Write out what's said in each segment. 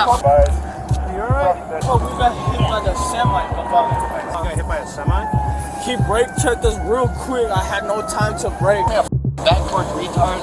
stop. You alright? Oh, we got hit by the semi. You got hit by a semi? He brake checked us real quick. I had no time to brake. Backward retard,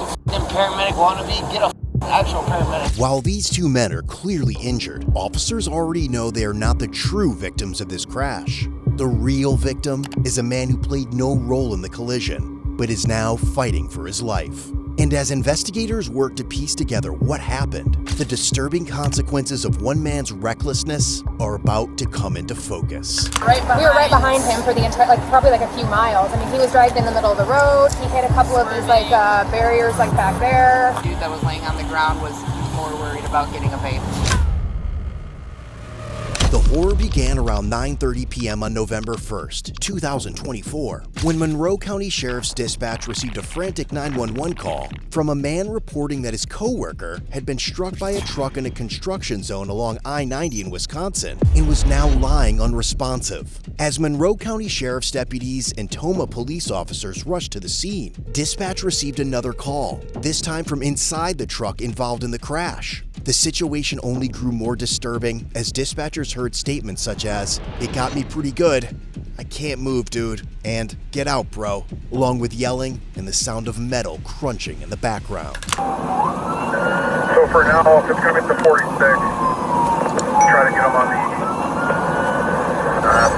paramedic wannabe, get a actual paramedic. While these two men are clearly injured, officers already know they are not the true victims of this crash. The real victim is a man who played no role in the collision, but is now fighting for his life. And as investigators work to piece together what happened, the disturbing consequences of one man's recklessness are about to come into focus. We were right behind him for the entire, probably a few miles. I mean, he was driving in the middle of the road. He hit a couple of these barriers back there. The dude that was laying on the ground was more worried about getting a vape. The horror began around 9:30 p.m. on November 1st, 2024, when Monroe County Sheriff's Dispatch received a frantic 911 call from a man reporting that his coworker had been struck by a truck in a construction zone along I-90 in Wisconsin and was now lying unresponsive. As Monroe County Sheriff's deputies and Toma police officers rushed to the scene, dispatch received another call, this time from inside the truck involved in the crash. The situation only grew more disturbing as dispatchers heard statements such as, "It got me pretty good, I can't move, dude," and "Get out, bro," along with yelling and the sound of metal crunching in the background. So for now, it's going to be the 46. Try to get them on the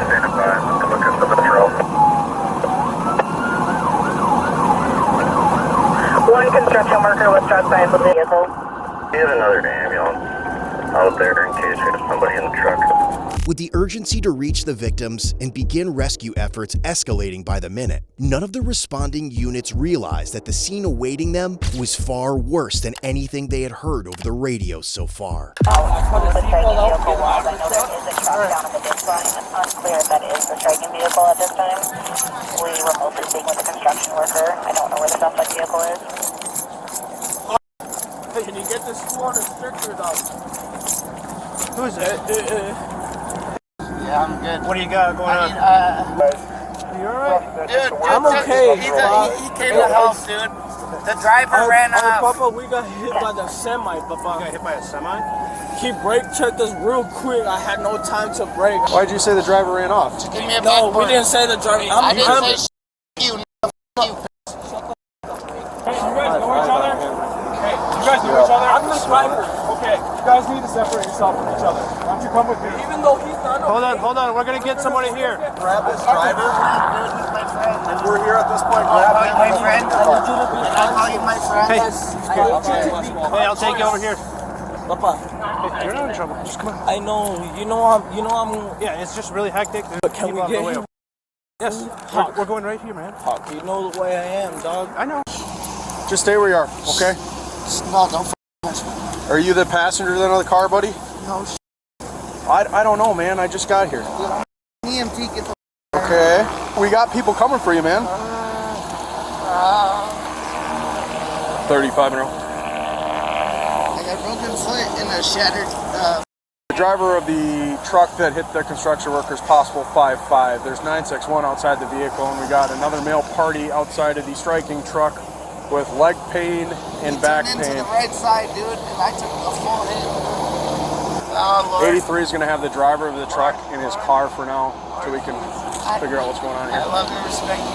standing by to look at the trail. One construction worker was struck by a vehicle. We have another ambulance out there in case we have somebody in the truck. With the urgency to reach the victims and begin rescue efforts escalating by the minute, none of the responding units realized that the scene awaiting them was far worse than anything they had heard over the radio so far. Unclear if that is the striking vehicle at this time. We remotely speak with the construction worker. I don't know where the suspect vehicle is. Hey, can you get this floor to stricter though? Who is it? Yeah, I'm good. What do you got going on? You alright? Dude, I'm okay. He came to help, dude. The driver ran off. Papa, we got hit by the semi, You Papa. got hit by a semi? He brake checked us real quick. I had no time to brake. Why did you say the driver ran off? Give me a No, we backboard. didn't say the driver. I didn't say you. Hey, you guys know each other? Hey, you guys know each other? I'm the driver. Okay, you guys need to separate yourself from each other. Why don't you come with me? Even though he's not. Hold on, we're gonna get somebody here. Grab this driver, and we're here at this point. I'll Grab call you my him. friend. I'll call you my friend. Hey, I'll take you over here. Papa, Hey, you're not in trouble. Just come on. I know. You know I'm. Yeah, it's just really hectic. There's But can people we out the get way. him? Yes, Hawk. we're going right here, man. Hawk, you know the way I am, dog. I know. Just stay where you are, okay? No, don't touch me. Are you the passenger then of the car, buddy? No, I don't know, man. I just got here. EMT, get the. Okay. We got people coming for you, man. 35 in a row. I got a broken foot and a shattered. The driver of the truck that hit the construction workers, possible 5-5. There's 961 outside the vehicle, and we got another male party outside of the striking truck with leg pain and back Into the pain. right side, dude, and I took a full hit. Oh, Lord. 83 is going to have the driver of the truck in his car for now, so we can figure out what's going on I here. love and respect you.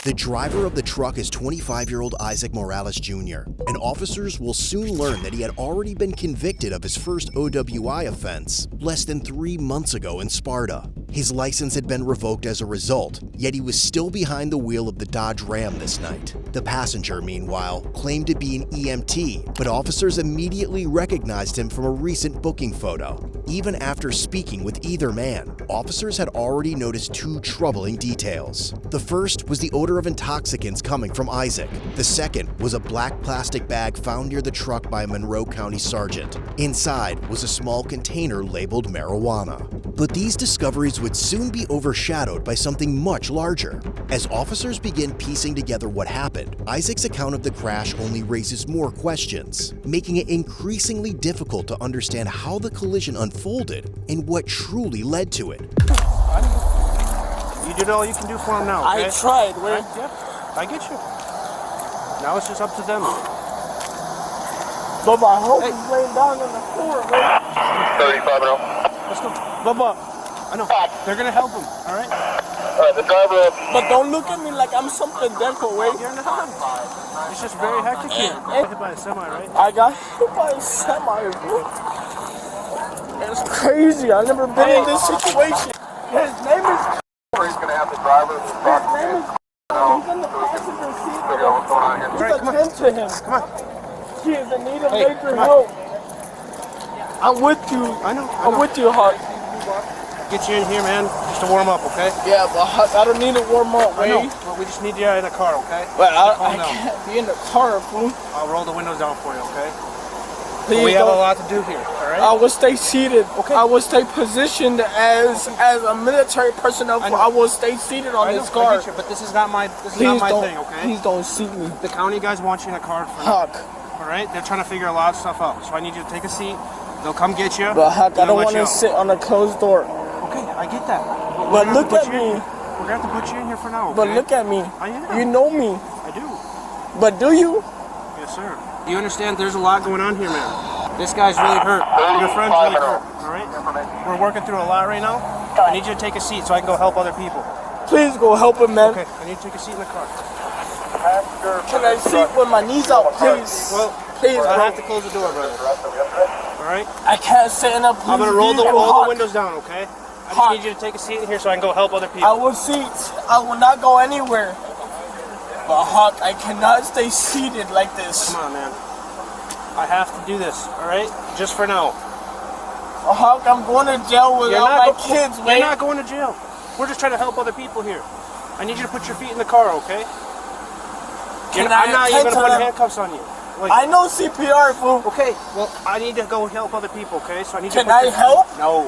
The driver of the truck is 25-year-old Isaac Morales Jr., and officers will soon learn that he had already been convicted of his first OWI offense less than 3 months ago in Sparta. His license had been revoked as a result, yet he was still behind the wheel of the Dodge Ram this night. The passenger, meanwhile, claimed to be an EMT, but officers immediately recognized him from a recent booking photo. Even after speaking with either man, officers had already noticed two troubling details. The first was the odor of intoxicants coming from Isaac. The second was a black plastic bag found near the truck by a Monroe County sergeant. Inside was a small container labeled marijuana. But these discoveries would soon be overshadowed by something much larger. As officers begin piecing together what happened, Isaac's account of the crash only raises more questions, making it increasingly difficult to understand how the collision unfolded and what truly led to it. You did all you can do for him now, okay? I tried, man. Yeah, I get you. Now it's just up to them. Bubba, I hope he's laying down on the floor, man. 35 and 0. Let's go. Bubba. I know. They're gonna help him, all right? The driver. But don't look at me like I'm something different, wait. You're not. It's just very hectic here. Hit by a semi, right? I got hit by a semi, bro. It's crazy. I've never been in this situation. His name is. He's gonna have the driver. His name is. He's in the passenger seat. What's going on here? Just attend to him. Come on. He is in need of major help. I'm with you. I know. I'm with you, Huck. Get you in here, man, just to warm up, okay? Yeah, but Huck, I don't need to warm up, I know, Wade. but we just need you in the car, okay? But I Calm down. can't be in the car, fool. I'll roll the windows down for you, okay? Please We have a don't. lot to do here, all right? I will stay seated. Okay. I will stay positioned as a military personnel. I will stay seated on I this know, I car. get you, but this is not my Please don't. thing, okay? Please don't seat me. The county guys want you in a car for now, Huck. all right? They're trying to figure a lot of stuff out, so I need you to take a seat. They'll come get you. But Huck, I and they'll don't let want you to out. sit on a closed door. Okay, I get that. But we're gonna look have to at put you in- me. We're gonna have to put you in here for now, okay? But look at me. I am. You know me. I do. But do you? Yes, sir. You understand there's a lot going on here, man. This guy's really hurt. Your friend's really hurt, all right? We're working through a lot right now. I need you to take a seat so I can go help other people. Please go help him, man. Okay, I need you to take a seat in the car. Can I sit with my knees out, please? Well, Please, I bro. have to close the door, brother. All right? I can't sit in a police I'm gonna roll the vehicle, Huck. windows down, okay? I just Huck. need you to take a seat in here so I can go help other I people. will seat. I will not go anywhere. But Huck, I cannot stay seated like this. Come on, man. I have to do this, all right? Just for now. Huck, I'm going to jail without my kids, You're wait. not going to jail. We're just trying to help other people here. I need you to put your feet in the car, okay? I'm not even gonna put handcuffs on you. Like, I know CPR, fool. okay, well, I need to go help other people, okay? So I need you Can to put I your- help? No.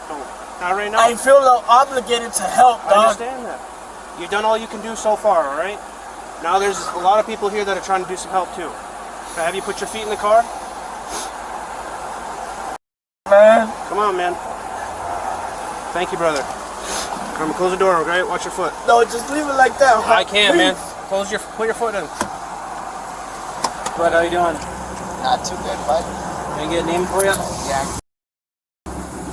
No. Not right now. I feel obligated to help, I dog. understand that. You've done all you can do so far, all right? Now there's a lot of people here that are trying to do some help too. Can I have you put your feet in the car? Man. Come on, man. Thank you, brother. Come close the door, okay? Watch your foot. No, just leave it like that, Huck. I can't, Please. man. Put your foot in. Bud, how you doing? Not too good, bud. Can I get a name for you? Yeah.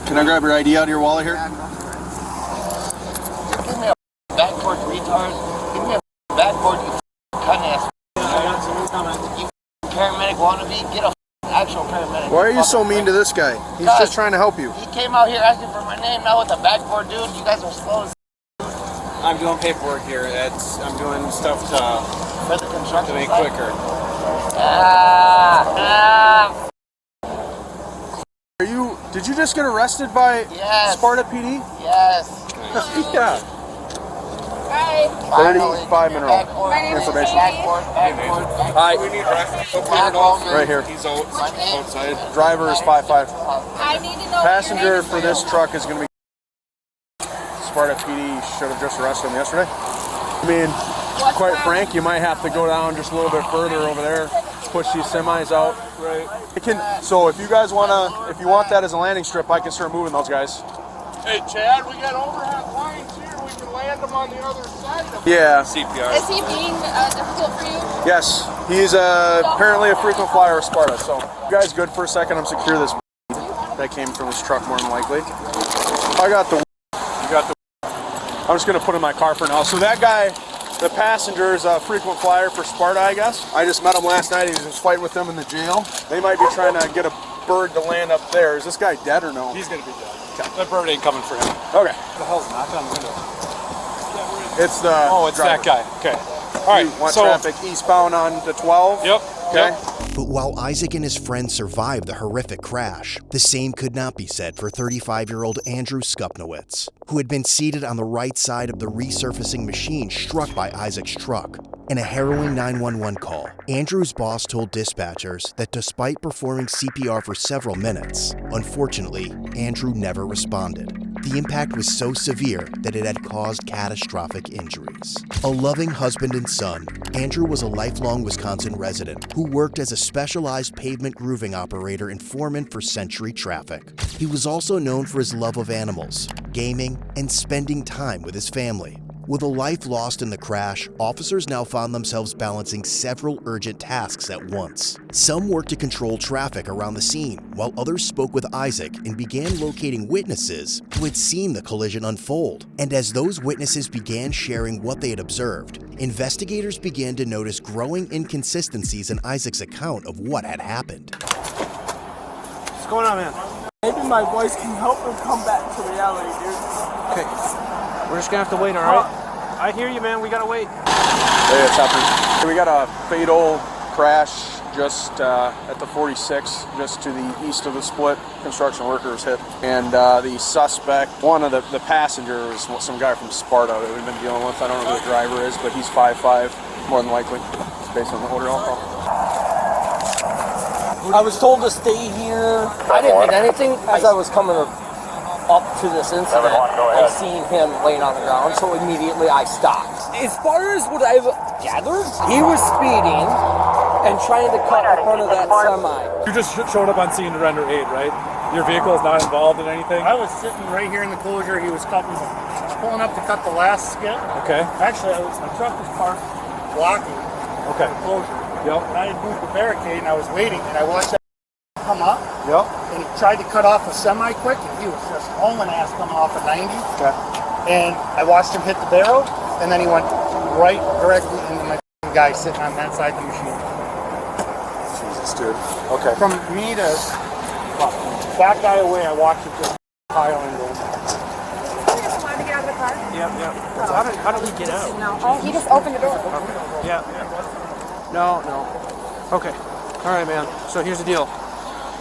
Can I grab your ID out of your wallet here? Give me a backboard, retard. Give me a backboard, you cunt ass. You paramedic wannabe. Get a actual paramedic. Why are you so mean to this guy? He's God. just trying to help you. He came out here asking for my name. Now with the backboard, dude. You guys are slow as I'm doing paperwork here. I'm doing stuff for the construction to make site. quicker. Did you just get arrested by Yes. Sparta PD? Yes. Yeah. Hi. 35 mineral information. Backboard. Hi. Backboard. Right here. He's outside. Driver is 55. I need to know. Passenger for this truck is going to be Sparta PD. Should have just arrested him yesterday. I mean, quite frank, you might have to go down just a little bit further over there, push these semis out. Right. So if you guys if you want that as a landing strip, I can start moving those guys. Hey, Chad, we got overhead lines here. We can land them on the other side of Yeah. CPR. Is he being difficult for you? Yes. He's apparently a frequent flyer of Sparta. So you guys good for a second? I'm secure this that came from this truck more than likely. I got the. You got the. I'm just gonna put in my car for now. So that guy, the passenger, is a frequent flyer for Sparta, I guess. I just met him last night. He was fighting with them in the jail. They might be trying to get a bird to land up there. Is this guy dead or no? He's gonna be dead. That bird ain't coming for him. Okay. The hell's knocked on the window? It's the. Oh, it's driver. that guy. Okay. All right. You want So. traffic eastbound on the 12? Yep. Okay. Yep. But while Isaac and his friends survived the horrific crash, the same could not be said for 35-year-old Andrew Skupnowitz, who had been seated on the right side of the resurfacing machine struck by Isaac's truck. In a harrowing 911 call, Andrew's boss told dispatchers that despite performing CPR for several minutes, unfortunately, Andrew never responded. The impact was so severe that it had caused catastrophic injuries. A loving husband and son, Andrew was a lifelong Wisconsin resident who worked as a specialized pavement grooving operator and foreman for Century Traffic. He was also known for his love of animals, gaming, and spending time with his family. With a life lost in the crash, officers now found themselves balancing several urgent tasks at once. Some worked to control traffic around the scene, while others spoke with Isaac and began locating witnesses who had seen the collision unfold. And as those witnesses began sharing what they had observed, investigators began to notice growing inconsistencies in Isaac's account of what had happened. What's going on, man? Maybe my voice can help him come back to reality, dude. Okay. We're just gonna have to wait, all right? I hear you, man. We gotta wait. Hey, it's happening. We got a fatal crash just at the 46, just to the east of the split. Construction workers hit. And the suspect, one of the passengers, was some guy from Sparta that we've been dealing with. I don't know who the driver is, but he's 5'5", more than likely, based on the odor alcohol. I was told to stay here. I didn't hit anything. As I was coming up to this incident, I seen him laying on the ground, so immediately I stopped. As far as what I've gathered, he was speeding and trying to cut in front of that semi. You just showed up on scene to render aid, right? Your vehicle is not involved in anything? I was sitting right here in the closure. He was pulling up to cut the last skid. Okay. Actually, my truck was parked blocking Okay. the closure. Yep. And I had moved the barricade, and I was waiting, and I watched that come up. Yep. And he tried to cut off a semi quick, and he was just hauling ass coming off at 90. Okay. And I watched him hit the barrel, and then he went right directly into my guy sitting on that side of the machine. Jesus, dude. Okay. From me to that guy away, I watched it just pile and go. Want to get out of the car? Yep. How did we get out? No. Oh, he just opened the door. Yeah. No. Okay. All right, man. So here's the deal.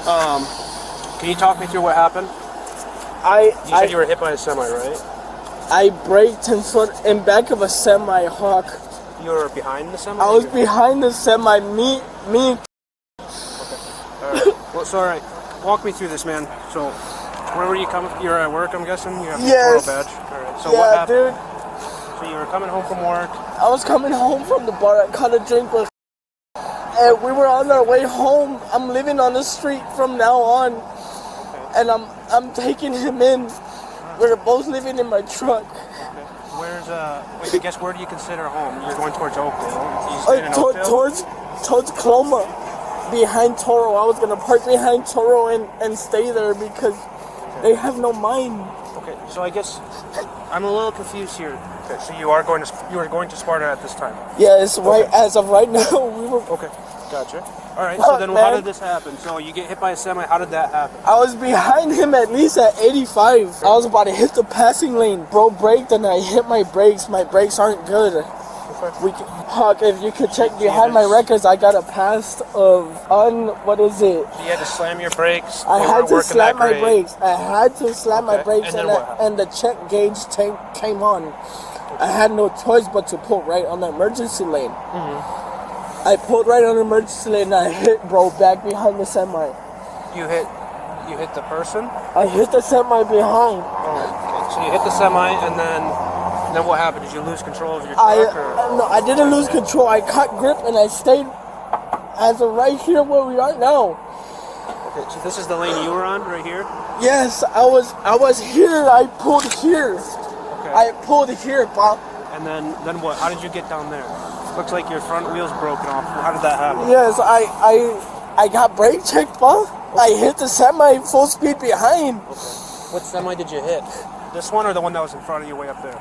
Can you talk me through what happened? You said you were hit by a semi, right? I braked in back of a semi, Hawk. You were behind the semi? I was behind the semi. Me. All right. Well, it's all right. Walk me through this, man. So, where were you coming? You're at work, I'm guessing. You have a Yes. badge. All right. So Yeah, what happened? dude. So you were coming home from work. I was coming home from the bar. I caught a drink with, and we were on our way home. I'm living on the street from now on, and I'm taking him in. We're both living in my truck. Okay. Where's I guess where do you consider home? You're going towards Oakdale. You staying in Oakdale? Towards Cloma, behind Toro. I was gonna park behind Toro and stay there because they have no mind. Okay. So I guess I'm a little confused here. Okay. So you are going to Sparta at this time. Yes, right. As of right now, we were. Okay. Gotcha. All right. So then, how did this happen? So you get hit by a semi. How did that happen? I was behind him at least at 85. I was about to hit the passing lane. Bro braked and I hit my brakes. My brakes aren't good. Hawk, if you could check behind my records, I got a pass of what is it? So you had to slam your brakes. I had to slam my brakes. I had to slam my Okay. brakes and the check gauge came on. I had no choice but to pull right on the emergency lane. I pulled right on the emergency lane and I hit bro back behind the semi. You hit the person? I hit the semi behind. Oh, okay. So you hit the semi and then what happened? Did you lose control of your truck? No, I didn't lose control. I caught grip and I stayed as of right here where we are now. Okay, so this is the lane you were on, right here? Yes, I was here. I pulled here. Okay. I pulled here, Bob. And then what? How did you get down there? Looks like your front wheel's broken off. How did that happen? Yes, I got brake checked, Bob. I hit the semi full speed behind. Okay. What semi did you hit? This one or the one that was in front of you way up there?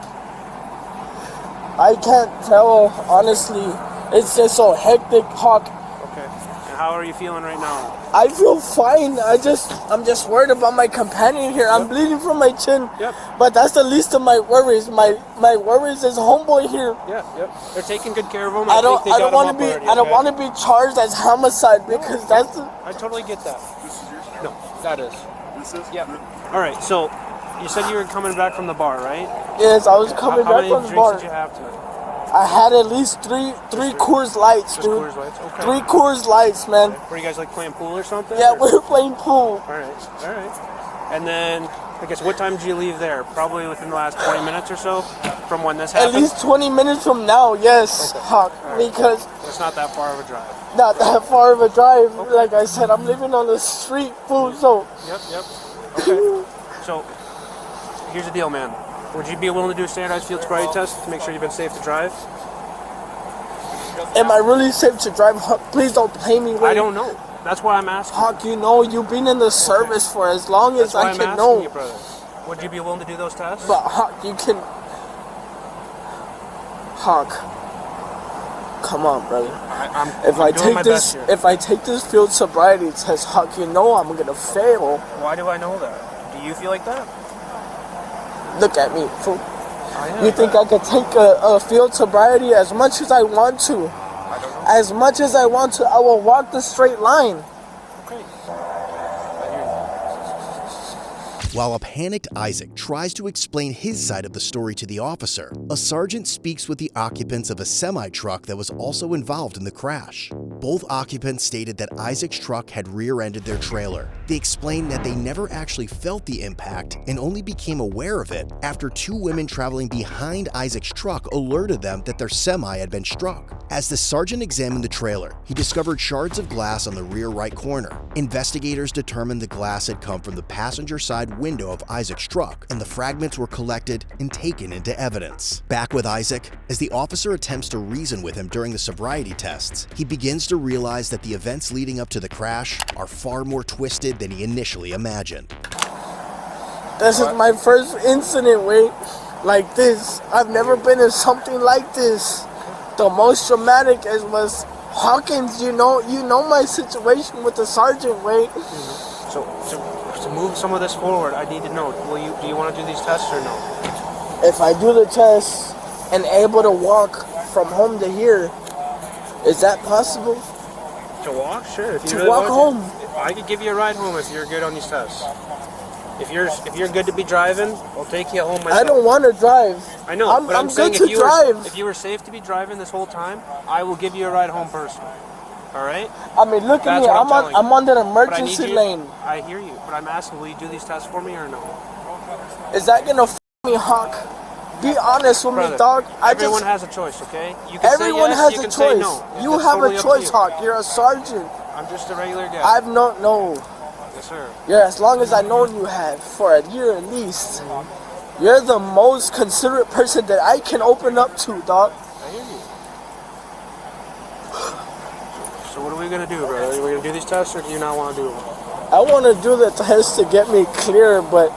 I can't tell, honestly. It's just so hectic, Hawk. Okay. And how are you feeling right now? I feel fine. I'm just worried about my companion here. I'm bleeding from my chin. Yep. But that's the least of my worries. My worries is homeboy here. Yeah, yep. They're taking good care of him. I don't want to be charged as homicide because that's the... I totally get that. This is yours? No, that is. This is? Yep. All right. So you said you were coming back from the bar, right? Yes, I was coming back from the How bar. many drinks did you have tonight? I had at least three Coors Lights, Just dude. Coors Lights? Okay. 3 Coors Lights, man. Were you guys like playing pool or something? Yeah, or? we were playing pool. All right. And then, I guess, what time did you leave there? Probably within the last 20 minutes or so from when this happened? At least 20 minutes from now, yes, Okay. Hawk, All right. because It's not that far of a drive. not that far of a drive. Like I said, I'm living on the street, fool, so... Yep. Okay. So, here's the deal, man. Would you be willing to do a standardized field sobriety test to make sure you've been safe to drive? Am I really safe to drive? Huck, please don't play me. I don't know. That's why I'm asking. Huck, you know, you've been in the service for as long as I can know. You, brother. Would you be willing to do those tests? But Huck, you can. Huck, come on, brother. If I take this field sobriety test, Huck, you know I'm gonna fail. Why do I know that? Do you feel like that? Look at me, fool. You think I could take a field sobriety as much as I want to? I don't know. As much as I want to, I will walk the straight line. Okay. While a panicked Isaac tries to explain his side of the story to the officer, a sergeant speaks with the occupants of a semi-truck that was also involved in the crash. Both occupants stated that Isaac's truck had rear-ended their trailer. They explained that they never actually felt the impact and only became aware of it after two women traveling behind Isaac's truck alerted them that their semi had been struck. As the sergeant examined the trailer, he discovered shards of glass on the rear right corner. Investigators determined the glass had come from the passenger side window of Isaac's truck, and the fragments were collected and taken into evidence. Back with Isaac, as the officer attempts to reason with him during the sobriety tests, he begins to realize that the events leading up to the crash are far more twisted than he initially imagined. This is my first incident like this. I've never been in something like this. The most traumatic was Hawkins. You know my situation with the sergeant. So to move some of this forward, I need to know. Do you want to do these tests or no? If I do the test and able to walk from home to here, is that possible? To walk, sure. If you to really walk home. I could give you a ride home if you're good on these tests. If you're good to be driving, I'll take you home myself. I don't want to drive. I know, but I'm saying if you were safe to be driving this whole time, I will give you a ride home personally. All right? I mean, look at me. I'm on the emergency lane. I hear you, but I'm asking, will you do these tests for me or no? Is that gonna f me, Hawk? Be honest with me, dog. Everyone has a choice, okay? You can everyone say yes, has you a can choice. Say no. You have a choice, Hawk. You're a sergeant. I'm just a regular guy. I've no. Yes, sir. Yeah, as long as I've known you have for a year at least. You're the most considerate person that I can open up to, dog. I hear you. So what are we gonna do, brother? Are we gonna do these tests, or do you not want to do them? I want to do the test to get me clear, but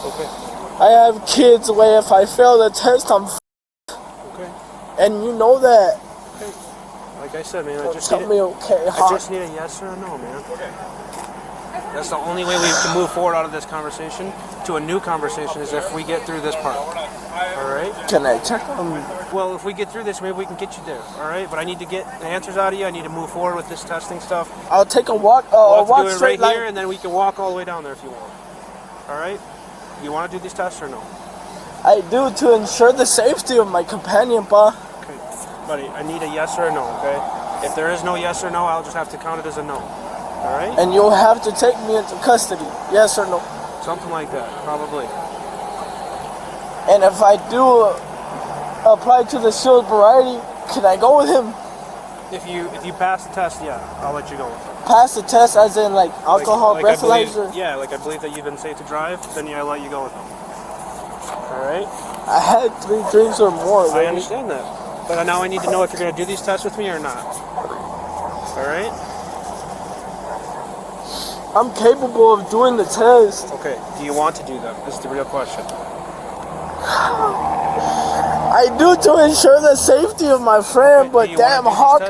okay. I have kids where if I fail the test, I'm okay. And you know that. Okay. Like I said, man, I just need a yes or a no, man. Okay. That's the only way we can move forward out of this conversation to a new conversation is if we get through this part. All right? Can I check them? Well, if we get through this, maybe we can get you there. All right? But I need to get the answers out of you. I need to move forward with this testing stuff. I'll take a walk. We'll have to do it right here, and then we can walk all the way down there if you want. All right? You want to do these tests or no? I do, to ensure the safety of my companion, pa. Okay, buddy, I need a yes or a no, okay? If there is no yes or no, I'll just have to count it as a no. All right? And you'll have to take me into custody, yes or no? Something like that, probably. And if I do apply to the shield variety, can I go with him? If you pass the test, yeah, I'll let you go with him. Pass the test as in like alcohol breathalyzer? I believe that you've been safe to drive, then yeah, I'll let you go with him. All right? I had 3 drinks or more. I understand that. But now I need to know if you're going to do these tests with me or not. All right? I'm capable of doing the test. Okay. Do you want to do them? This is the real question. I do, to ensure the safety of my friend, but damn, Hawk.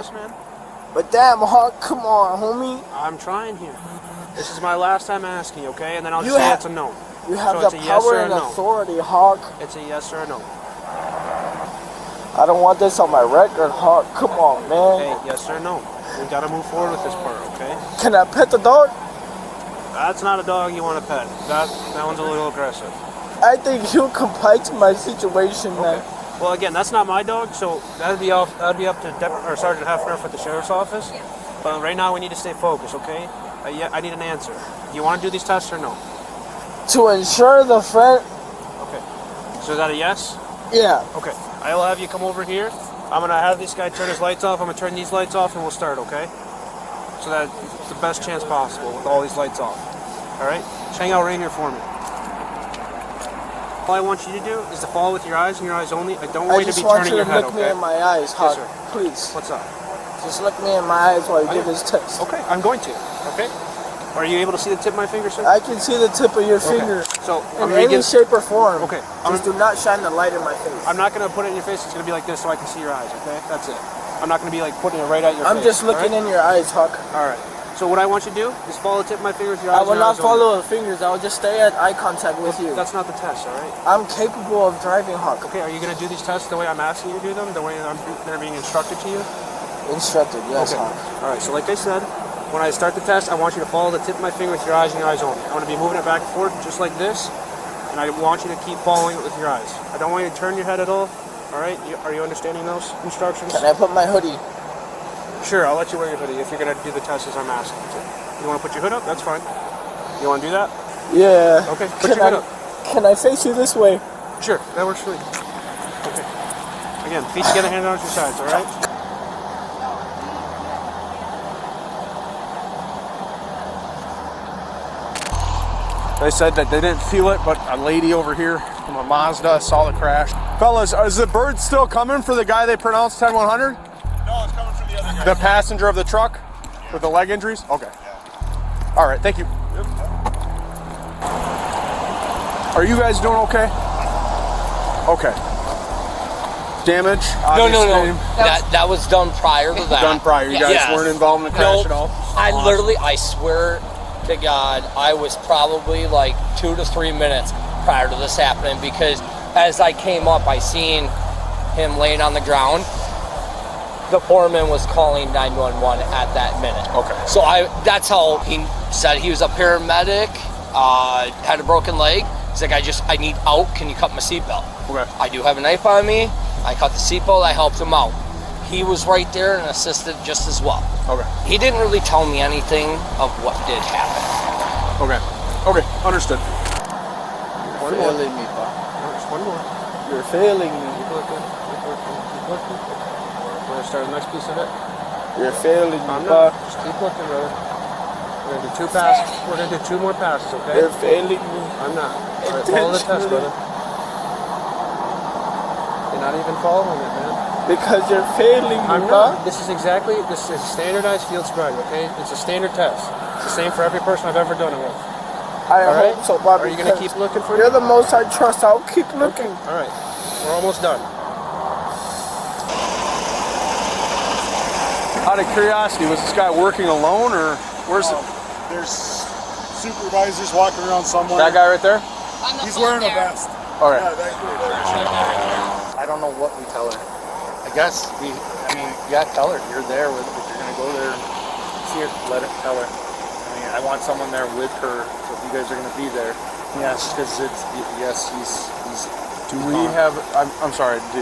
But damn, Hawk, come on, homie. I'm trying here. This is my last time asking, okay? And then I'll just say it's a no. You have the power and authority, Hawk. It's a yes or a no. I don't want this on my record, Hawk. Come on, man. Hey, yes or no. We gotta move forward with this part, okay? Can I pet the dog? That's not a dog you want to pet. That one's a little aggressive. I think he'll comply to my situation, man. Well, again, that's not my dog, so that'd be up to Sergeant Heffner at the sheriff's office. But right now, we need to stay focused, okay? I need an answer. Do you want to do these tests or no? To ensure the friend. Okay. So is that a yes? Yeah. Okay. I will have you come over here. I'm gonna have this guy turn his lights off. I'm gonna turn these lights off, and we'll start, okay? So that it's the best chance possible with all these lights off. All right? Just hang out right here for me. All I want you to do is to follow with your eyes and your eyes only. I don't want you to be turning your head, okay? I just want you to look me in my eyes, Huck. sir. Please. What's up? Just look me in my eyes while you give this test. Okay, I'm going to. Okay. Are you able to see the tip of my finger, sir? I can see the tip of your finger. So in any shape or form. Okay. Just do not shine the light in my face. I'm not going to put it in your face. It's going to be like this so I can see your eyes, okay? That's it. I'm not going to be like putting it right at your face. I'm just looking in your eyes, Huck. All right. So what I want you to do is follow the tip of my finger with your eyes. I will not follow the fingers. I will just stay at eye contact with you. That's not the test, all right? I'm capable of driving, Huck. Okay, are you going to do these tests the way I'm asking you to do them? The way they're being instructed to you? Instructed, yes, okay. Huck. All right, so like I said, when I start the test, I want you to follow the tip of my finger with your eyes and your eyes only. I'm going to be moving it back and forth just like this, and I want you to keep following it with your eyes. I don't want you to turn your head at all, all right? Are you understanding those instructions? Can I put my hoodie? Sure, I'll let you wear your hoodie if you're going to do the test as I'm asking you to. You want to put your hood up? That's fine. You want to do that? Yeah. Okay, put your hood up. Can I face you this way? Sure, that works for you. Okay. Again, feet together, hands on your sides, all right? They said that they didn't feel it, but a lady over here from a Mazda saw the crash. Fellas, is the bird still coming for the guy they pronounced 10-100? No, it's coming for the other guy. The passenger of the truck with the leg injuries? Okay. All right, thank you. Yep. Are you guys doing okay? Okay. Damage? No. That was done prior to that. Done prior. You guys weren't involved in the crash at all? I swear to God, I was probably like 2 to 3 minutes prior to this happening, because as I came up, I seen him laying on the ground. The foreman was calling 911 at that minute. Okay. So that's how he said he was a paramedic, had a broken leg. He's like, I need out. Can you cut my seatbelt? Okay. I do have a knife on me. I cut the seatbelt. I helped him out. He was right there and assisted just as well. Okay. He didn't really tell me anything of what did happen. Okay. Okay. Understood. You're failing me, Bob. Just one more. You're failing me. Keep looking. Want to start the next piece of it? You're failing me, I'm Bob. not. Just keep looking, brother. We're going to do 2 passes. We're going to do 2 more passes, okay? You're failing me. I'm not. All right, follow the test, brother. You're not even following it, man. Because you're failing me, I'm Bob. not. This is a standardized field sobriety, okay? It's a standard test. It's the same for every person I've ever done it with. I All hope right? so, Bob. Are you going to keep looking for You're me? the most I trust. I'll keep looking. All right. We're almost done. Out of curiosity, was this guy working alone, or where's it? There's supervisors walking around somewhere. That guy right there? He's wearing a vest. All right. I don't know what we tell her. I guess you gotta tell her you're there with, if you're gonna go there and see her, let it tell her. I mean, I want someone there with her, so if you guys are gonna be there. Yes, because he's. Do we have? I'm sorry to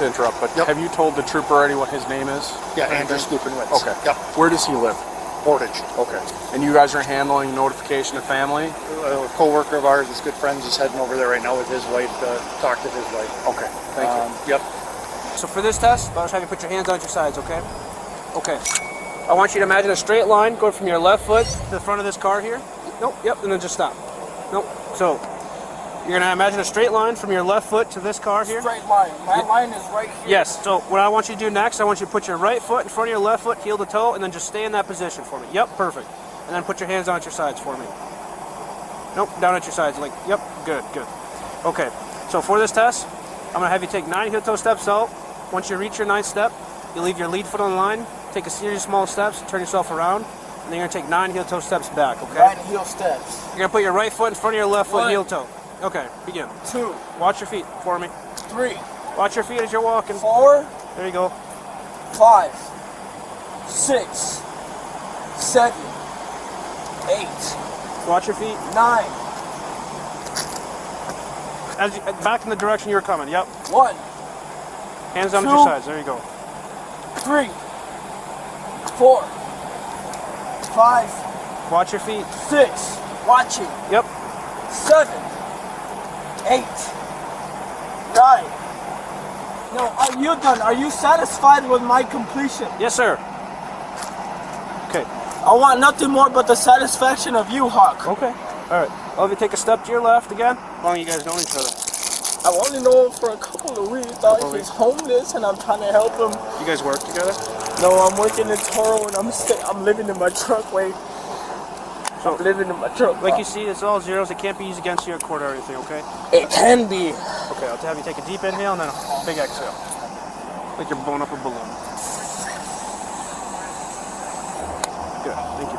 interrupt, but have you told the trooper already what his name is? Yeah, Andrew Stupinwitz. Okay. Yep. Where does he live? Portage. Okay. And you guys are handling notification of family? A co-worker of ours is good friends. Is heading over there right now with his wife to talk to his wife. Okay. Thank you. Yep. So for this test, I'll just have you put your hands on your sides, okay? Okay. I want you to imagine a straight line going from your left foot to the front of this car here. Nope. Yep. And then just stop. Nope. So you're gonna imagine a straight line from your left foot to this car here. Straight line. My line is right here. Yes. So what I want you to do next, I want you to put your right foot in front of your left foot, heel to toe, and then just stay in that position for me. Yep. Perfect. And then put your hands on your sides for me. Nope. Down at your sides. Like. Yep. Good. Good. Okay. So for this test, I'm gonna have you take 9 heel toe steps out. Once you reach your 9th step, you leave your lead foot on the line, take a series of small steps, turn yourself around, and then you're going to take 9 heel toe steps back, okay? 9 heel steps. You're going to put your right foot in front of your left foot 1. heel toe. Okay, begin. 2. Watch your feet for me. 3. Watch your feet as you're walking. 4. There you go. 5. 6. 7. 8. Watch your feet. 9. As you, back in the direction you were coming, yep. 1. Hands down at 2. your sides, there you go. 3. 4. 5. Watch your feet. 6. Watching. Yep. 7. 8. 9. No, are you done? Are you satisfied with my completion? Yes, sir. Okay. I want nothing more but the satisfaction of you, Hawk. Okay. All right. I'll have you take a step to your left again. How long you guys known each other? I've only known him for a couple of weeks. He's homeless, and I'm trying to help him. You guys work together? No, I'm working in Toro, and I'm living in my truck. Wait. I'm living in my truck. Like you see, it's all zeros. It can't be used against you at court or anything, okay? It can be. Okay, I'll have you take a deep inhale and then a big exhale. Like you're blowing up a balloon. Good, thank you.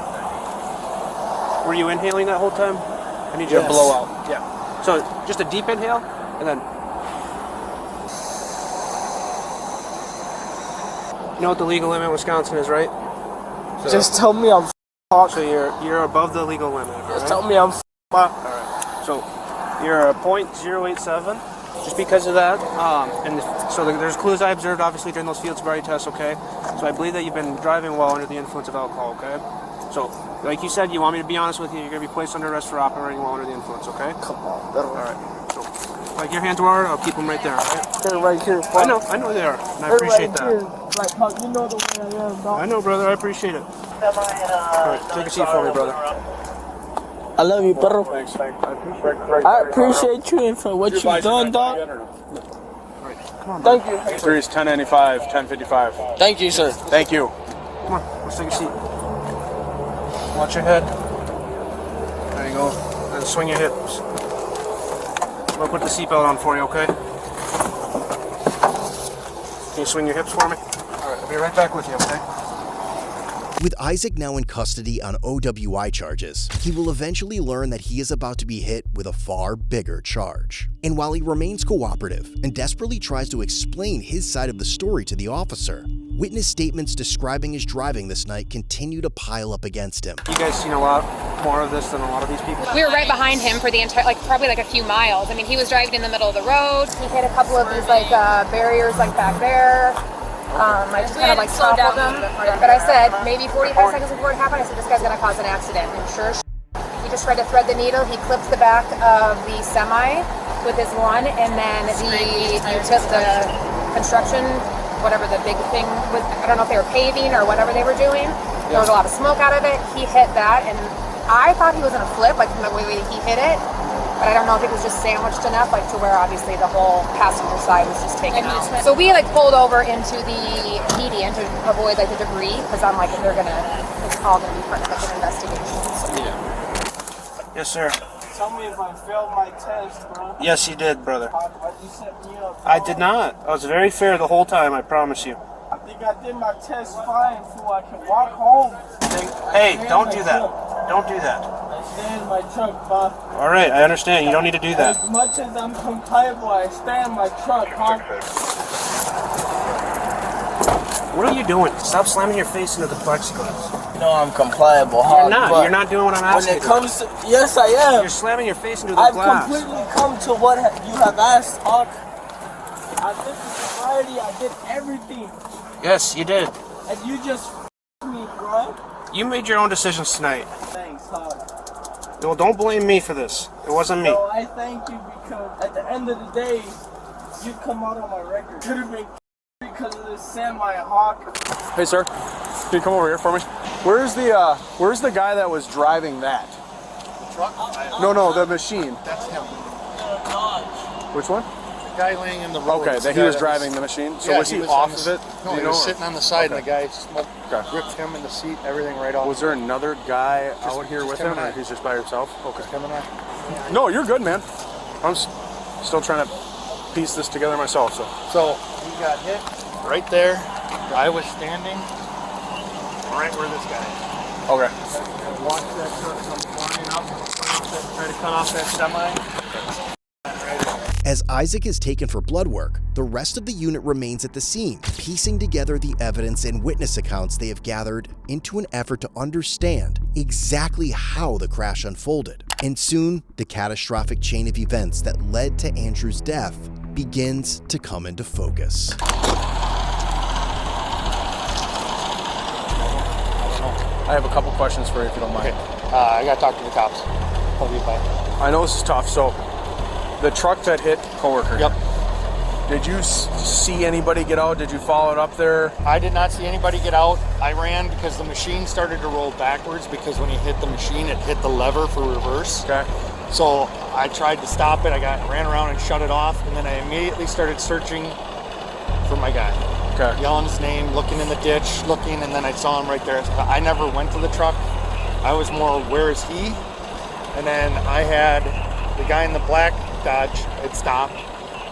Were you inhaling that whole time? I need you to blow out. Yeah. So just a deep inhale and then. You know what the legal limit in Wisconsin is, right? So, just tell me I'm so you're above the legal limit. Just right? tell me I'm Alright. So you're a .087. Just because of that, and so there's clues I observed obviously during those field sobriety tests, okay? So I believe that you've been driving while under the influence of alcohol, okay? So, like you said, you want me to be honest with you, you're going to be placed under arrest for operating while under the influence, okay? Come on, that'll Alright. So, like your hands were, I'll keep them right there, alright? They're right here. I know they are, and I appreciate that. Here. Like how you know the way I am, dog. I know, brother, I appreciate it. Alright, take a seat for me, brother. I love you, bro. I appreciate you and for what you've done, dog. Come on, thank you. Series 1095, 1055. Thank you, sir. Thank you. Come on, let's take a seat. Watch your head. There you go. And swing your hips. I'm gonna put the seatbelt on for you, okay? Can you swing your hips for me? Alright, I'll be right back with you, okay? With Isaac now in custody on OWI charges, he will eventually learn that he is about to be hit with a far bigger charge. And while he remains cooperative and desperately tries to explain his side of the story to the officer, witness statements describing his driving this night continue to pile up against him. You guys seen a lot more of this than a lot of these people? We were right behind him for the entire, probably a few miles. I mean, he was driving in the middle of the road. He hit a couple of these barriers back there. I just kind of toppled him, but I said maybe 45 seconds before it happened, I said this guy's gonna cause an accident. And sure, he just tried to thread the needle. He clipped the back of the semi with his one, and then he took the construction, whatever the big thing was. I don't know if they were paving or whatever they were doing. There was a lot of smoke out of it. He hit that, and I thought he was gonna flip, from the way he hit it. But I don't know if it was just sandwiched enough, to where obviously the whole passenger side was just taken out. So we pulled over into the median to avoid the debris, because I'm it's all gonna be part of an investigation. So. Yeah. Yes, sir. Tell me if I failed my test, bro. Yes, you did, brother. Why'd you set me up? I did not. I was very fair the whole time, I promise you. I think I did my test fine, so I can walk home. Hey, don't do that. Don't do that. I stay in my truck, Bob. All right, I understand. You don't need to do that. As much as I'm compliable, I stay in my truck, huh? What are you doing? Stop slamming your face into the plexiglass. You know I'm compliable, huh? You're not. You're not doing what I'm asking. When it comes to... Yes, I am. You're slamming your face into the I've glass. I've completely come to what you have asked, Hawk. I did the sobriety. I did everything. Yes, you did. And you just me, bro. You made your own decisions tonight. Thanks, Hawk. Well, don't blame me for this. It wasn't me. No, I thank you because at the end of the day, you come out on my record. Could have been because of this semi-Hawk. Hey, sir. Can you come over here for me? Where's the guy that was driving that? The truck? No, the machine. That's him. Which one? The guy laying in the road. Okay, that he was driving the machine. So yeah, was he off of it? No, he was sitting on the side, and the guy ripped him in the seat, everything right off. Was there another guy out here with him, or he's just by himself? Okay. Just him and I. No, you're good, man. I'm still trying to piece this together myself. So he got hit right there. I was standing right where this guy is. Okay. I watched that truck come flying up, try to cut off that semi. As Isaac is taken for blood work, the rest of the unit remains at the scene, piecing together the evidence and witness accounts they have gathered into an effort to understand exactly how the crash unfolded. And soon, the catastrophic chain of events that led to Andrew's death begins to come into focus. I have a couple questions for you if you don't mind. Okay. I gotta talk to the cops. Hold you by. I know this is tough, so the truck that hit coworker. Yep. Did you see anybody get out? Did you follow it up there? I did not see anybody get out. I ran because the machine started to roll backwards because when he hit the machine, it hit the lever for reverse. Okay. So I tried to stop it. I ran around and shut it off, and then I immediately started searching for my guy. Okay. Yelling his name, looking in the ditch, looking, and then I saw him right there. I never went to the truck. I was more, where is he? And then I had the guy in the black Dodge had stopped,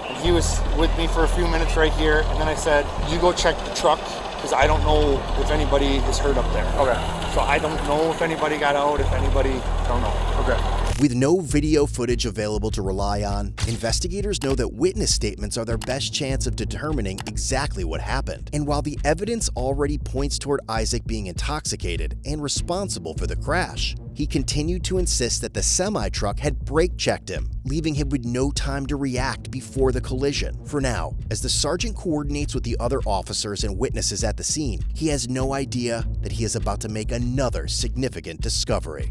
and he was with me for a few minutes right here, and then I said, you go check the truck, because I don't know if anybody is hurt up there. Okay. So I don't know if anybody got out, if anybody, don't know. Okay. With no video footage available to rely on, investigators know that witness statements are their best chance of determining exactly what happened. And while the evidence already points toward Isaac being intoxicated and responsible for the crash, he continued to insist that the semi-truck had brake checked him, leaving him with no time to react before the collision. For now, as the sergeant coordinates with the other officers and witnesses at the scene, he has no idea that he is about to make another significant discovery.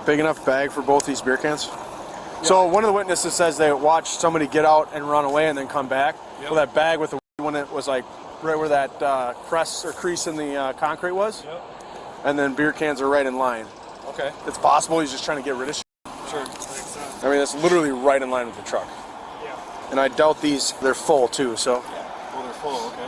Big enough bag for both these beer cans? Yeah. So one of the witnesses says they watched somebody get out and run away and then come back. Yep. Well, that bag with the one that was like right where that crease in the concrete was. Yep. And then beer cans are right in line. Okay. It's possible he's just trying to get rid of shit. Sure. Makes sense. I mean, it's literally right in line with the truck. Yeah. And I doubt they're full too, so. Yeah. Well, they're full, okay.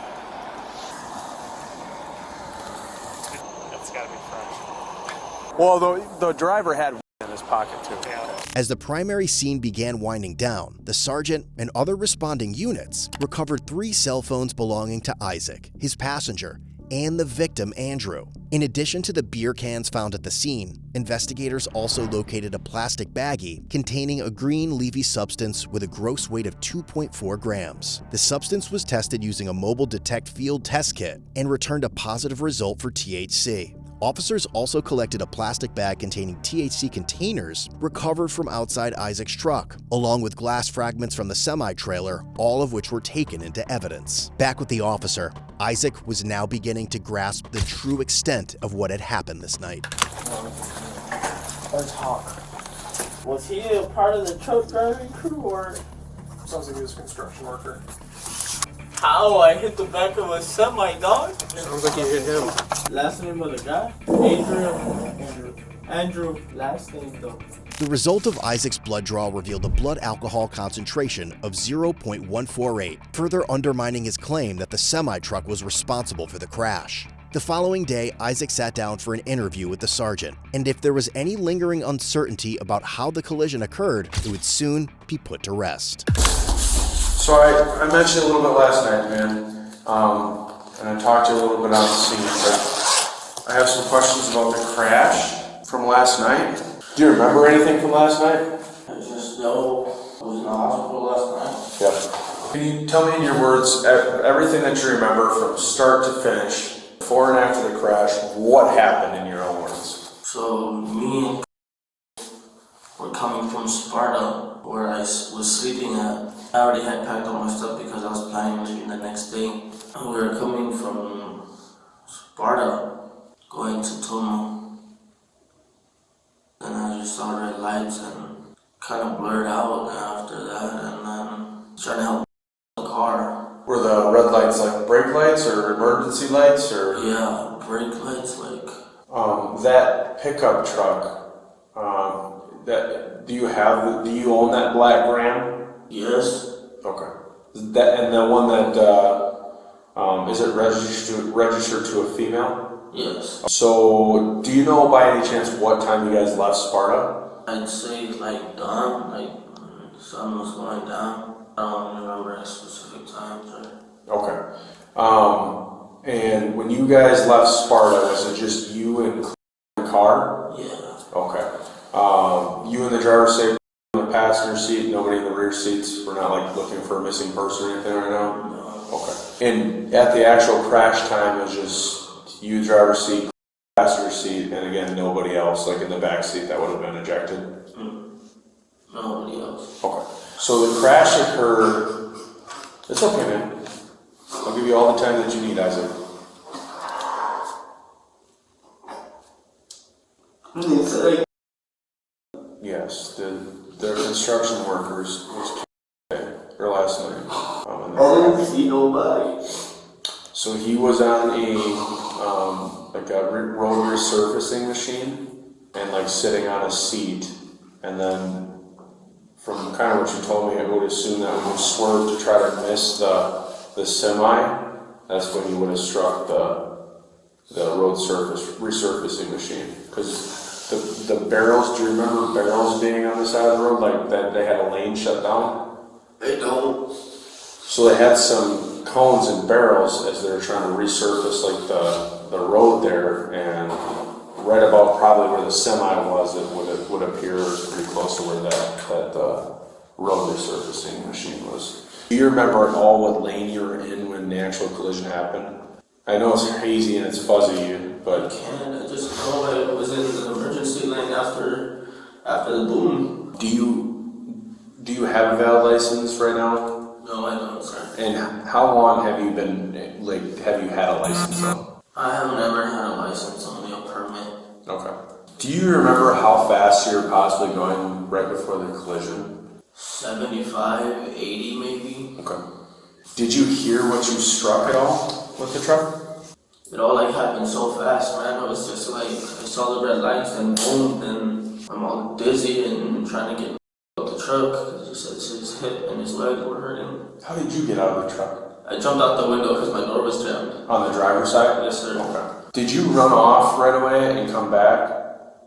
That's gotta be fresh. Well, the driver had in his pocket too. Yeah. As the primary scene began winding down, the sergeant and other responding units recovered 3 cell phones belonging to Isaac, his passenger, and the victim, Andrew. In addition to the beer cans found at the scene, investigators also located a plastic baggie containing a green leafy substance with a gross weight of 2.4 grams. The substance was tested using a mobile detect field test kit and returned a positive result for THC. Officers also collected a plastic bag containing THC containers recovered from outside Isaac's truck, along with glass fragments from the semi-trailer, all of which were taken into evidence. Back with the officer, Isaac was now beginning to grasp the true extent of what had happened this night. Let's talk. Was he a part of the truck driving crew or? Sounds like he was a construction worker. How? I hit the back of a semi, dog? Sounds like you hit him. Last name of the guy? Andrew. Last name though. The result of Isaac's blood draw revealed a blood alcohol concentration of 0.148, further undermining his claim that the semi-truck was responsible for the crash. The following day, Isaac sat down for an interview with the sergeant, and if there was any lingering uncertainty about how the collision occurred, it would soon be put to rest. So I mentioned a little bit last night, man, and I talked to you a little bit on the scene, but I have some questions about the crash from last night. Do you remember anything from last night? I just know I was in the hospital last night. Yeah. Can you tell me in your words everything that you remember from start to finish, before and after the crash, what happened in your own words? So me and were coming from Sparta, where I was sleeping at. I already had packed all my stuff because I was planning on leaving the next day. We were coming from Sparta, going to Tuma. Then I just saw red lights and kind of blurred out after that, and then trying to help the car. Were the red lights like brake lights or emergency lights or? Yeah, brake lights like. That pickup truck, do you own that black Ram? Yes. Okay. And the one that, is it registered to a female? Yes. So, do you know by any chance what time you guys left Sparta? I'd say like dawn, like the sun was going down. I don't remember a specific time. Okay. And when you guys left Sparta, was it just you and the car? Yeah. Okay. You and the driver stayed in the passenger seat, nobody in the rear seats? We're not like looking for a missing person or anything right now? No. Okay. And at the actual crash time, it was just you, driver's seat, passenger seat, and again, nobody else, like in the back seat that would have been ejected? Nobody else. Okay. So the crash occurred, it's okay, man. I'll give you all the time that you need, Isaac. Yes, the construction workers was or last night. I didn't see nobody. So he was on a like a road resurfacing machine and like sitting on a seat, and then from kind of what you told me, I would assume that when he swerved to try to miss the semi, that's when he would have struck the road resurfacing machine. Because the barrels, do you remember barrels being on the side of the road, like that they had a lane shut down? I don't. So they had some cones and barrels as they were trying to resurface like the road there, and right about probably where the semi was, it would appear it was pretty close to where that road resurfacing machine was. Do you remember at all what lane you were in when the actual collision happened? I know it's hazy and it's fuzzy, but I just know I was in the emergency lane after the boom. Do you have a valid license right now? No, I don't, sir. And how long have you had a license on? I have never had a license, only a permit. Okay. Do you remember how fast you were possibly going right before the collision? 75, 80 maybe. Okay. Did you hear what you struck at all with the truck? It all happened so fast, man. I was just I saw the red lights and boom, and I'm all dizzy and trying to get out the truck because his hip and his leg were hurting. How did you get out of the truck? I jumped out the window because my door was jammed. On the driver's side? Yes, sir. Okay. Did you run off right away and come back?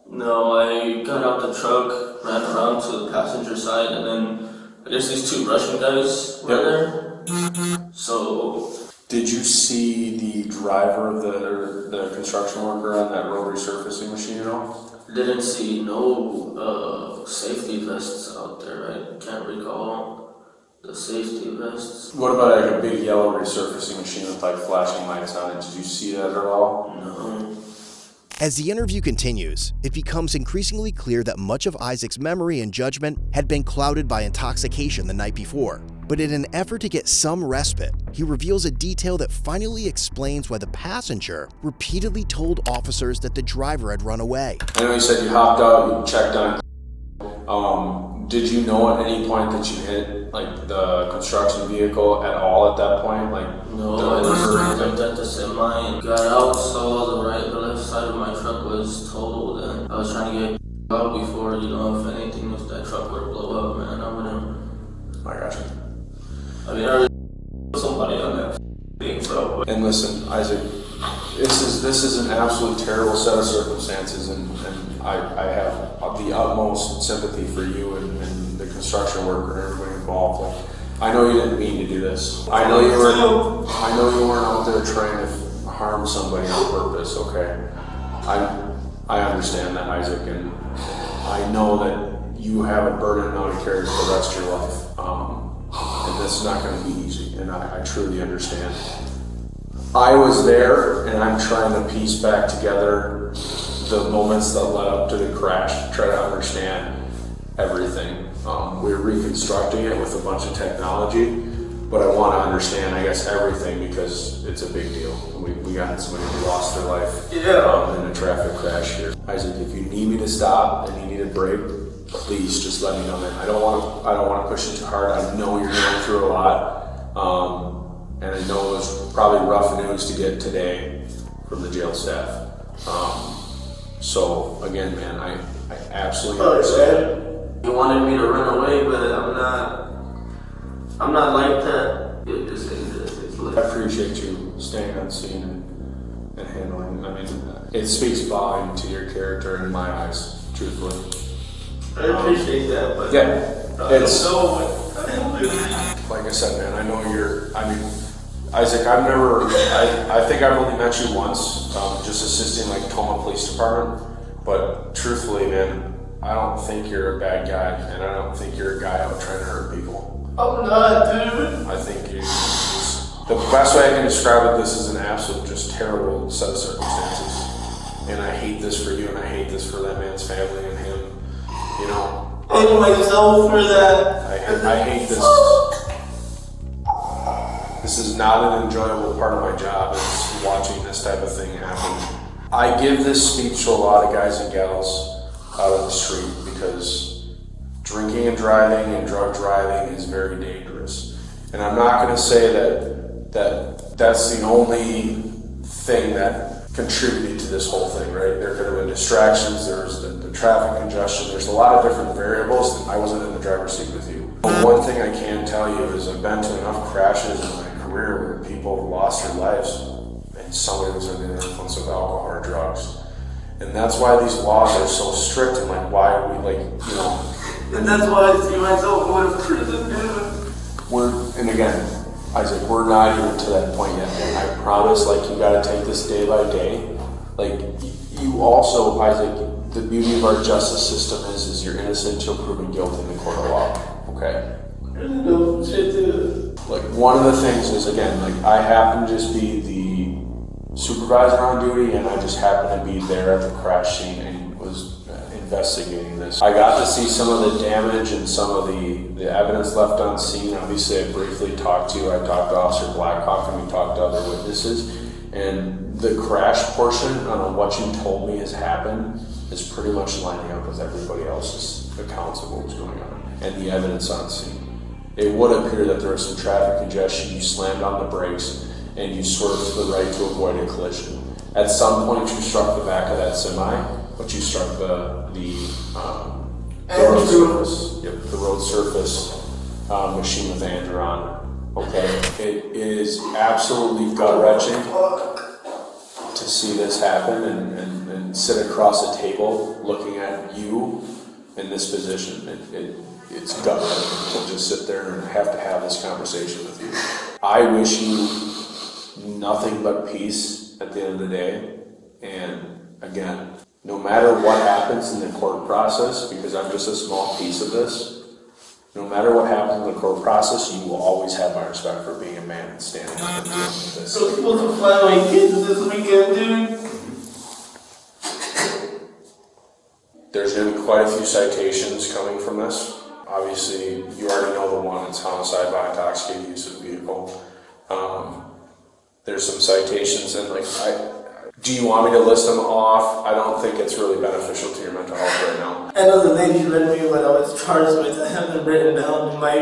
No, I got out the truck, ran around to the passenger side, and then I guess these two Russian guys were there. So. Did you see the driver of the construction worker on that road resurfacing machine at all? Didn't see no safety vests out there. I can't recall the safety vests. What about like a big yellow resurfacing machine with like flashing lights on it? Did you see that at all? No. As the interview continues, it becomes increasingly clear that much of Isaac's memory and judgment had been clouded by intoxication the night before. But in an effort to get some respite, he reveals a detail that finally explains why the passenger repeatedly told officers that the driver had run away. I know you said you hopped out, you checked on. Did you know at any point that you hit like the construction vehicle at all at that point? No, I just jumped at the semi and got out, saw the left side of my truck was totaled, and I was trying to get out before, if anything, if that truck were to blow up, man, I wouldn't. I got you. I mean, I really somebody on that thing, bro. And listen, Isaac, this is an absolutely terrible set of circumstances, and I have the utmost sympathy for you and the construction worker and everybody involved. I know you didn't mean to do this. I know you weren't out there trying to harm somebody on purpose. Okay, I understand that, Isaac, and I know that you have a burden now to carry for the rest of your life. And this is not going to be easy, and I truly understand. I was there, and I'm trying to piece back together the moments that led up to the crash, try to understand everything. We're reconstructing it with a bunch of technology, but I want to understand, I guess, everything because it's a big deal. We got somebody who lost their life in a traffic crash here. Isaac, if you need me to stop and you need a break, please just let me know, man. I don't want to push it too hard. I know you're going through a lot, and I know it was probably rough news to get today from the jail staff. So again, man, I absolutely understand. You wanted me to run away, but I'm not like that. I appreciate you staying on scene and handling. I mean, it speaks volume to your character in my eyes, truthfully. I appreciate that, but it's like I said, man. I know Isaac. I think I've only met you once, just assisting like Tacoma Police Department. But truthfully, man, I don't think you're a bad guy, and I don't think you're a guy out trying to hurt people. I'm not, dude. I think the best way I can describe it, this is an absolute just terrible set of circumstances, and I hate this for you, and I hate this for that man's family and him. I hate myself for that. I hate this. This is not an enjoyable part of my job, is watching this type of thing happen. I give this speech to a lot of guys and gals out on the street because drinking and driving and drug driving is very dangerous. And I'm not going to say that's the only thing that contributed to this whole thing, right? There could have been distractions, there's the traffic congestion, there's a lot of different variables. I wasn't in the driver's seat with you. But one thing I can tell you is I've been to enough crashes in my career where people have lost their lives and somebody was under the influence of alcohol or drugs. And that's why these laws are so strict and like why are we like, you know. And that's why I see myself going to prison, dude. And again, Isaac, we're not even to that point yet. And I promise, like, you gotta take this day by day. Like, you also, Isaac, the beauty of our justice system is you're innocent until proven guilty in the court of law, okay? Like, one of the things is, again, like, I happen to just be the supervisor on duty, and I just happened to be there at the crash scene and was investigating this. I got to see some of the damage and some of the evidence left on scene. Obviously, I briefly talked to Officer Blackhawk, and we talked to other witnesses. And the crash portion on what you told me has happened is pretty much lining up with everybody else's accounts of what was going on and the evidence on scene. It would appear that there was some traffic congestion. You slammed on the brakes and you swerved to the right to avoid a collision. At some point, you struck the back of that semi, but you struck the road surface. Yep, the road surface machine with Andrew on. Okay, it is absolutely gut-wrenching to see this happen and sit across a table looking at you in this position. It's gut-wrenching to just sit there and have to have this conversation with you. I wish you nothing but peace at the end of the day. And again, no matter what happens in the court process, because I'm just a small piece of this, no matter what happens in the court process, you will always have my respect for being a man and standing up and dealing with this. So supposed to fly my kids this weekend, dude. There's going to be quite a few citations coming from this. Obviously, you already know the one. It's homicide by intoxicated use of vehicle. There's some citations, and do you want me to list them off? I don't think it's really beneficial to your mental health right now. I know the lady read me what I was charged with. I have them written down in my.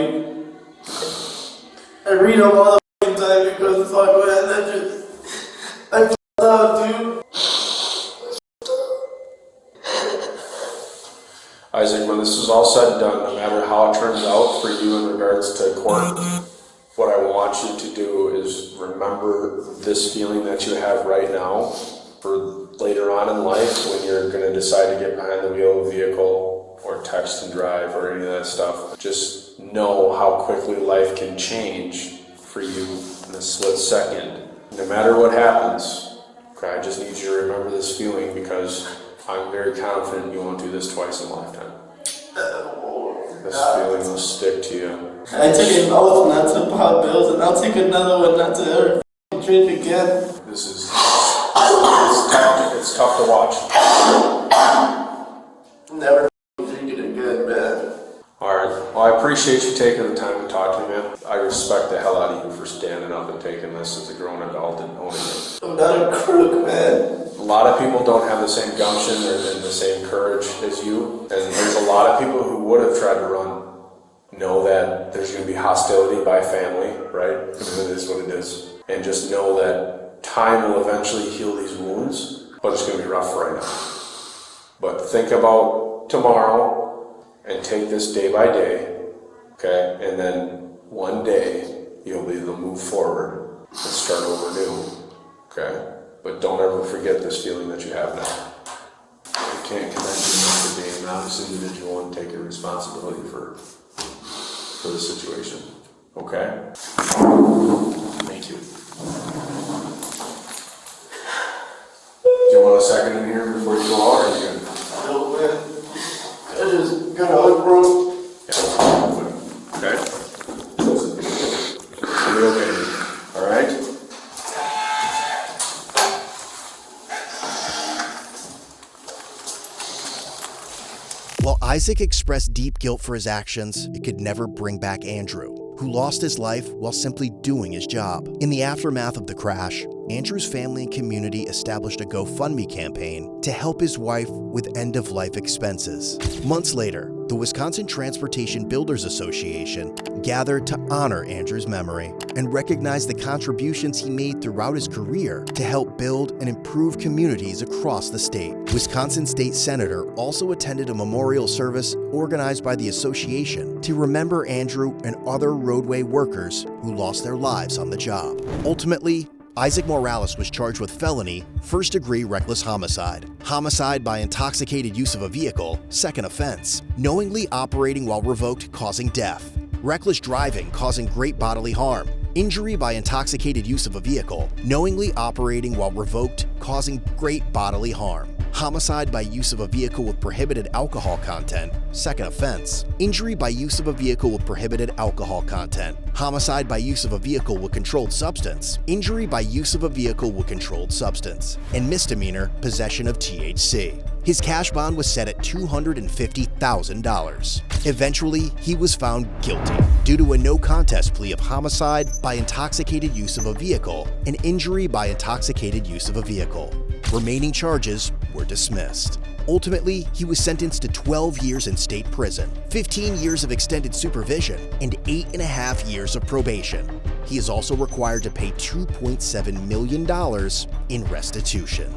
I read them all the time because fuck, man, I f***ed up, dude. Isaac, when this is all said and done, no matter how it turns out for you in regards to court, what I want you to do is remember this feeling that you have right now for later on in life when you're going to decide to get behind the wheel of a vehicle or text and drive or any of that stuff. Just know how quickly life can change for you in a split second. No matter what happens, okay, I just need you to remember this feeling because I'm very confident you won't do this twice in a lifetime. This feeling will stick to you. I took an oath not to pop bills, and I'll take another one not to ever drink again. This is it's tough to watch. Never drink it again, man. Alright, well, I appreciate you taking the time to talk to me, man. I respect the hell out of you for standing up and taking this as a grown adult and owning it. I'm not a crook, man. A lot of people don't have the same gumption or the same courage as you, and there's a lot of people who would have tried to run know that there's going to be hostility by family, right? Because it is what it is. And just know that time will eventually heal these wounds, but it's going to be rough right now. But think about tomorrow and take this day by day, okay? And then one day you'll be able to move forward and start over new, okay? But don't ever forget this feeling that you have now. I can't commend you enough for being an honest individual and taking responsibility for the situation. Okay? Thank you. Do you want a second in here before you go out, or are you good? No, man. I just got out, bro. Yeah. Okay? You'll be okay. Alright? While Isaac expressed deep guilt for his actions, it could never bring back Andrew, who who lost his life while simply doing his job. In the aftermath of the crash, Andrew's family and community established a GoFundMe campaign to help his wife with end-of-life expenses. Months later, the Wisconsin Transportation Builders Association gathered to honor Andrew's memory and recognize the contributions he made throughout his career to help build and improve communities across the state. Wisconsin State Senator also attended a memorial service organized by the association to remember Andrew and other roadway workers who lost their lives on the job. Ultimately, Isaac Morales was charged with felony, first-degree reckless homicide, homicide by intoxicated use of a vehicle, second offense, knowingly operating while revoked causing death, reckless driving causing great bodily harm, injury by intoxicated use of a vehicle, knowingly operating while revoked causing great bodily harm, homicide by use of a vehicle with prohibited alcohol content, second offense, injury by use of a vehicle with prohibited alcohol content, homicide by use of a vehicle with controlled substance, injury by use of a vehicle with controlled substance, and misdemeanor possession of THC. His cash bond was set at $250,000. Eventually, he was found guilty due to a no-contest plea of homicide by intoxicated use of a vehicle and injury by intoxicated use of a vehicle. Remaining charges were dismissed. Ultimately, he was sentenced to 12 years in state prison, 15 years of extended supervision, and 8.5 years of probation. He is also required to pay $2.7 million in restitution.